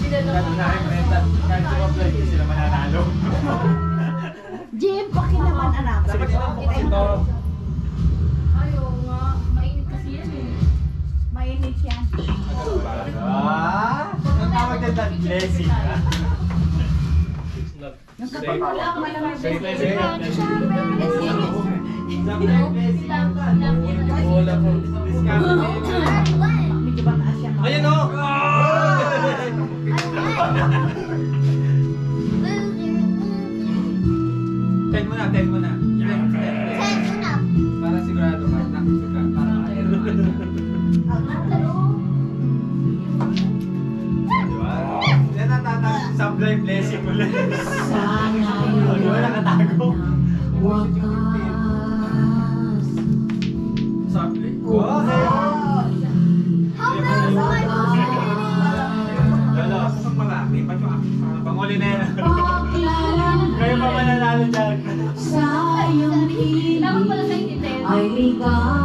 Kahit sumablay, hindi sila mananalo. Jim, pakinaman anak. Dapat sila bukas ito. Ayaw nga. Mainit kasi yan eh. Mainit yan. Ang tawag din na blessing. Wala akong malamang Safe blessing. Wala po. Medyo mataas yan. Ayan o! Ten mo na. Para sigurado ka. Para yan ang tatawag supply blessing ulit. Di ba nakatago? Supply? Lalo, pag malaki, panguli na yan. Kayo pa mananalo dyan. Dapat pala sa intindihan. Ay ligaw